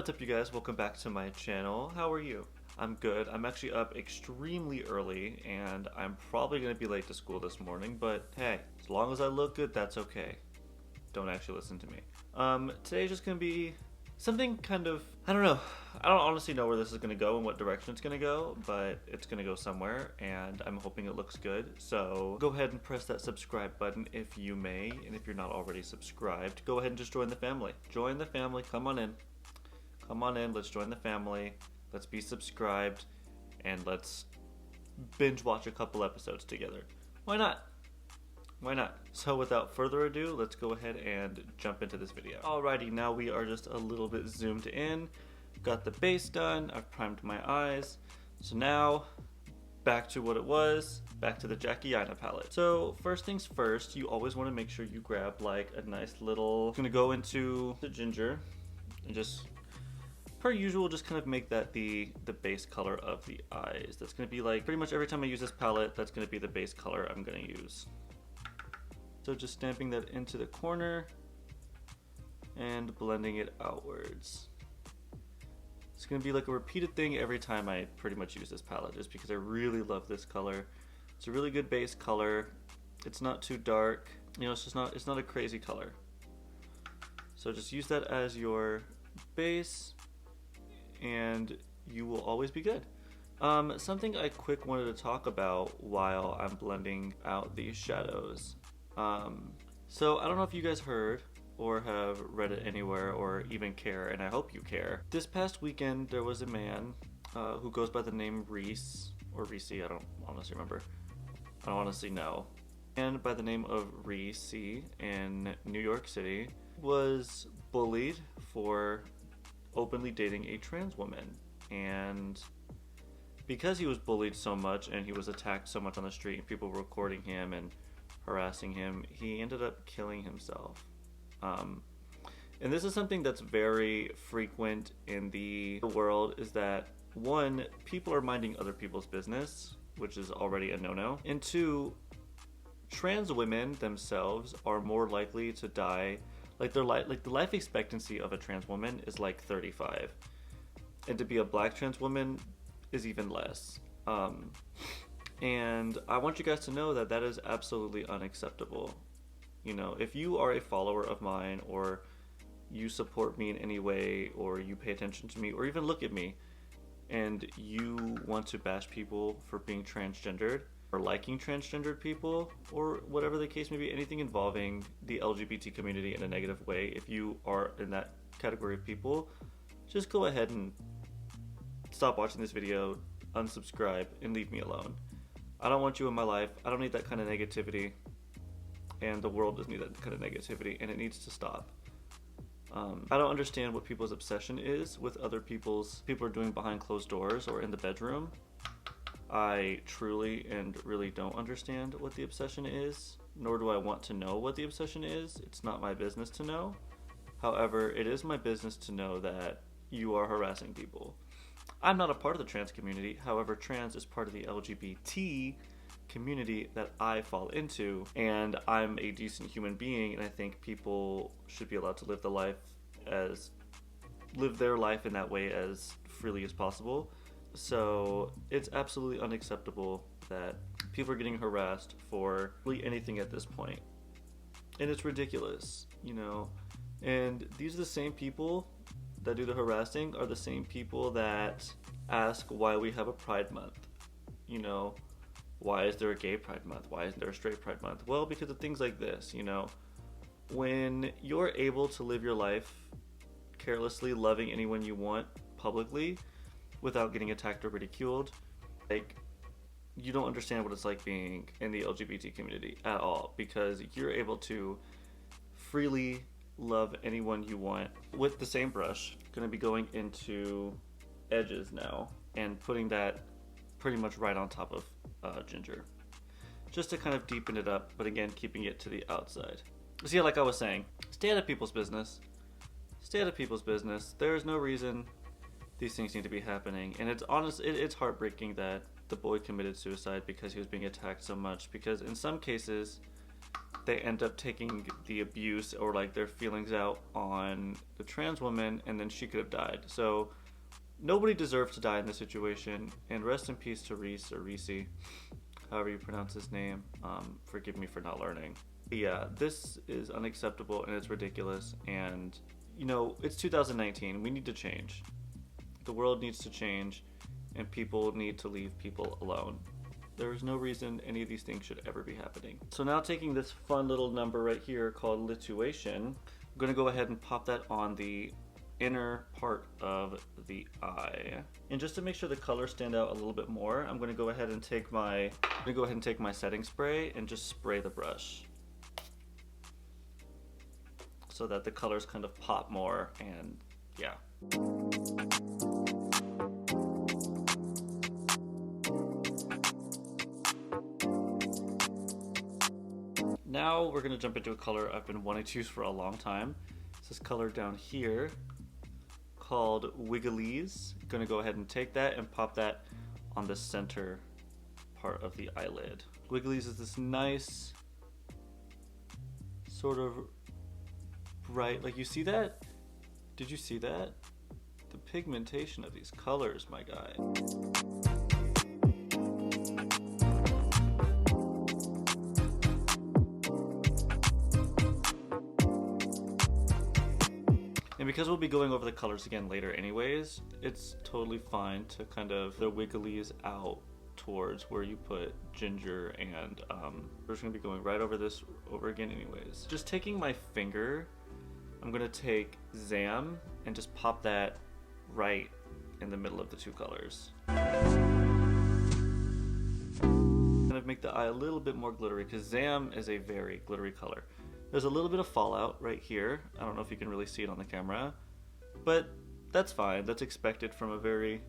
What's up you guys, welcome back to my channel. How are you? I'm good. I'm actually up extremely early and I'm probably going to be late to school this morning, but hey, as long as I look good, that's okay. Don't actually listen to me. Today's just going to be something kind of, I don't know. I don't honestly know where this is going to go and what direction it's going to go, but it's going to go somewhere and I'm hoping it looks good. So go ahead and press that subscribe button if you may, and if you're not already subscribed, go ahead and just join the family. Join the family, come on in. Come on in, let's join the family, let's be subscribed, and let's binge watch a couple episodes together. Why not? Why not? So without further ado, let's go ahead and jump into this video. Alrighty, now we are just a little bit zoomed in. Got the base done, I've primed my eyes. So now, back to what it was, back to the Aina palette. So first things first, you always want to make sure you grab like a nice little, I'm gonna go into the ginger and just, per usual, just kind of make that the base color of the eyes. That's going to be like, pretty much every time I use this palette, that's going to be the base color I'm going to use. So just stamping that into the corner and blending it outwards. It's going to be like a repeated thing every time I pretty much use this palette, just because I really love this color. It's a really good base color. It's not too dark. You know, it's not a crazy color. So just use that as your base, and you will always be good. Something I quick wanted to talk about while I'm blending out these shadows. So I don't know if you guys heard or have read it anywhere or even care, and I hope you care. This past weekend there was a man who goes by the name Reese, or Reese, I don't honestly remember. I don't honestly know. And by the name of Reese in New York City was bullied for openly dating a trans woman, and because he was bullied so much and he was attacked so much on the street and people were recording him and harassing him, he ended up killing himself. And this is something that's very frequent in the world, is that one, people are minding other people's business, which is already a no-no, and two, trans women themselves are more likely to die. Like the life expectancy of a trans woman is like 35, and to be a black trans woman is even less. And I want you guys to know that that is absolutely unacceptable. You know, if you are a follower of mine, or you support me in any way, or you pay attention to me, or even look at me, and you want to bash people for being transgendered, or liking transgendered people, or whatever the case may be, anything involving the LGBT community in a negative way, if you are in that category of people, just go ahead and stop watching this video, unsubscribe, and leave me alone. I don't want you in my life. I don't need that kind of negativity, and the world doesn't need that kind of negativity, and it needs to stop. I don't understand what people's obsession is with other people are doing behind closed doors or in the bedroom. I truly and really don't understand what the obsession is, nor do I want to know what the obsession is. It's not my business to know. However, it is my business to know that you are harassing people. I'm not a part of the trans community, however, trans is part of the LGBT community that I fall into, and I'm a decent human being, and I think people should be allowed to live their life in that way as freely as possible. So it's absolutely unacceptable that people are getting harassed for really anything at this point. And it's ridiculous, you know. And these are the same people that do the harassing are the same people that ask why we have a Pride Month. You know, why is there a gay Pride Month? Why isn't there a straight Pride Month? Well, because of things like this, you know. When you're able to live your life carelessly, loving anyone you want publicly, without getting attacked or ridiculed, like, you don't understand what it's like being in the LGBT community at all, because you're able to freely love anyone you want with the same brush. Gonna be going into edges now and putting that pretty much right on top of ginger, just to kind of deepen it up, but again, keeping it to the outside. So yeah, like I was saying, stay out of people's business. Stay out of people's business. There's no reason these things need to be happening, and it's heartbreaking that the boy committed suicide because he was being attacked so much, because in some cases they end up taking the abuse or like their feelings out on the trans woman, and then she could have died. So nobody deserves to die in this situation, and rest in peace to Reese, or Reese, however you pronounce his name. Forgive me for not learning. But yeah, this is unacceptable and it's ridiculous, and you know, it's 2019. We need to change. The world needs to change, and people need to leave people alone. There is no reason any of these things should ever be happening. So now, taking this fun little number right here called lituation, I'm gonna go ahead and pop that on the inner part of the eye. And just to make sure the colors stand out a little bit more, I'm gonna go ahead and take my setting spray and just spray the brush so that the colors kind of pop more, and yeah. Now we're gonna jump into a color I've been wanting to use for a long time. It's this color down here called WIGGALEASE. Gonna go ahead and take that and pop that on the center part of the eyelid. WIGGALEASE is this nice sort of bright, like, you see that? Did you see that? The pigmentation of these colors, my guy. And because we'll be going over the colors again later anyways, it's totally fine to kind of the WIGGALEASE out towards where you put ginger, and we're just gonna be going right over this over again anyways. Just taking my finger, I'm gonna take Zam and just pop that right in the middle of the two colors. Kind of make the eye a little bit more glittery, because Zam is a very glittery color. There's a little bit of fallout right here. I don't know if you can really see it on the camera, but that's fine. That's expected from a very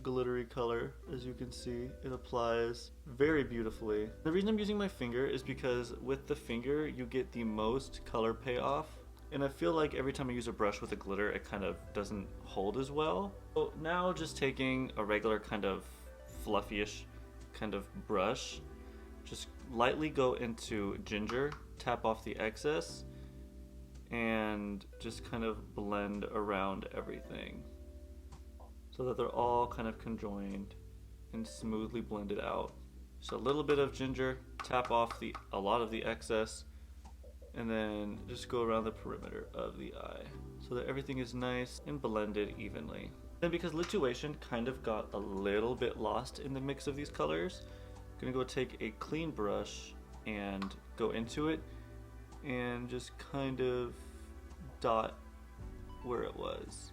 glittery color. As you can see, it applies very beautifully. The reason I'm using my finger is because with the finger, you get the most color payoff. And I feel like every time I use a brush with a glitter, it kind of doesn't hold as well. So now just taking a regular kind of fluffy-ish kind of brush, just lightly go into ginger, tap off the excess, and just kind of blend around everything so that they're all kind of conjoined and smoothly blended out. So a little bit of ginger, tap off a lot of the excess, and then just go around the perimeter of the eye so that everything is nice and blended evenly. Then, because lituation kind of got a little bit lost in the mix of these colors, I'm gonna go take a clean brush and go into it and just kind of dot where it was,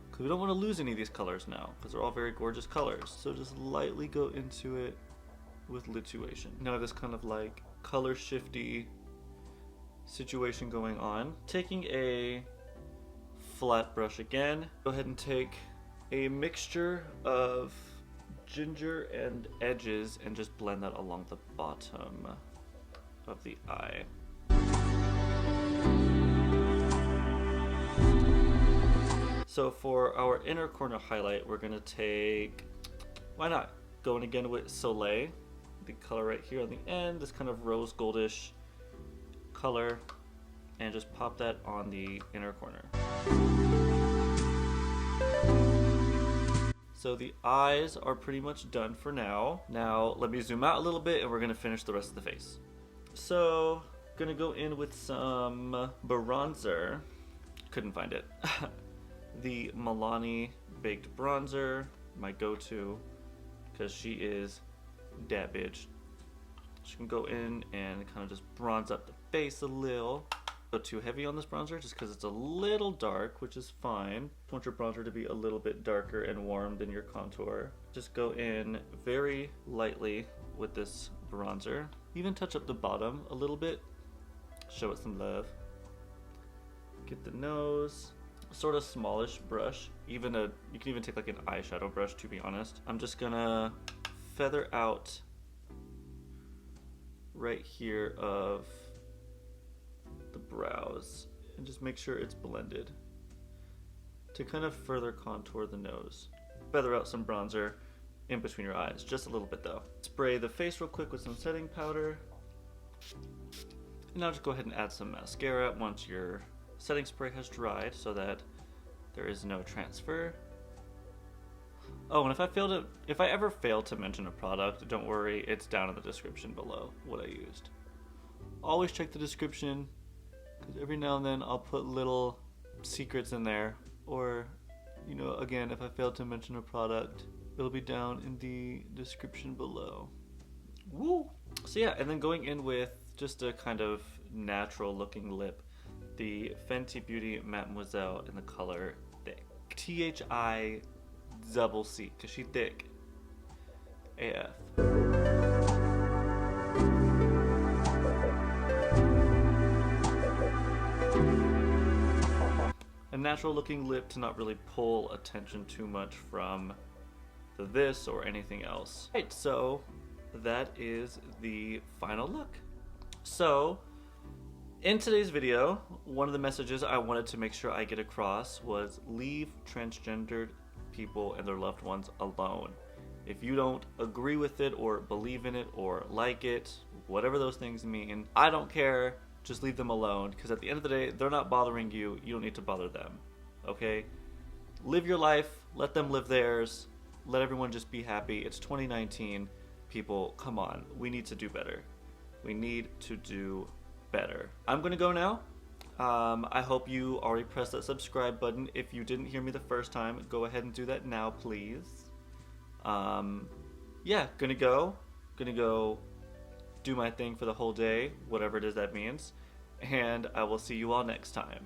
because we don't want to lose any of these colors now, because they're all very gorgeous colors. So just lightly go into it with lituation. Now this kind of like color shifty situation going on. Taking a flat brush again, go ahead and take a mixture of ginger and edges and just blend that along the bottom of the eye. So for our inner corner highlight, we're gonna take, why not, going again with Soleil, the color right here on the end, this kind of rose goldish color, and just pop that on the inner corner. So the eyes are pretty much done for now. Now let me zoom out a little bit and we're gonna finish the rest of the face. So gonna go in with some bronzer. Couldn't find it. The Milani Baked Bronzer, my go-to, because she is that bitch. She can go in and kind of just bronze up the face a little. Go too heavy on this bronzer just because it's a little dark, which is fine. I want your bronzer to be a little bit darker and warm than your contour. Just go in very lightly with this bronzer. Even touch up the bottom a little bit. Show it some love. Get the nose. Sort of smallish brush. You can even take like an eyeshadow brush, to be honest. I'm just gonna feather out right here of the brows and just make sure it's blended to kind of further contour the nose. Feather out some bronzer in between your eyes, just a little bit though. Spray the face real quick with some setting powder And now just go ahead and add some mascara once your setting spray has dried so that there is no transfer. Oh, and if I ever fail to mention a product, don't worry, it's down in the description below what I used. Always check the description, because every now and then I'll put little secrets in there, or, you know, again, if I fail to mention a product, it'll be down in the description below. Woo! So yeah, and then going in with just a kind of natural looking lip, the Fenty Beauty Mattemoiselle in the color Thicc. Thicc, because she thick AF. A natural looking lip to not really pull attention too much from this or anything else. Right, so that is the final look. So in today's video, one of the messages I wanted to make sure I get across was leave transgendered people and their loved ones alone. If you don't agree with it or believe in it or like it, whatever those things mean, I don't care. Just leave them alone, because at the end of the day, they're not bothering you. You don't need to bother them, okay? Live your life. Let them live theirs. Let everyone just be happy. It's 2019. People, come on. We need to do better. We need to do better. I'm going to go now. I hope you already pressed that subscribe button. If you didn't hear me the first time, go ahead and do that now, please. Yeah, gonna go do my thing for the whole day, whatever it is that means, and I will see you all next time.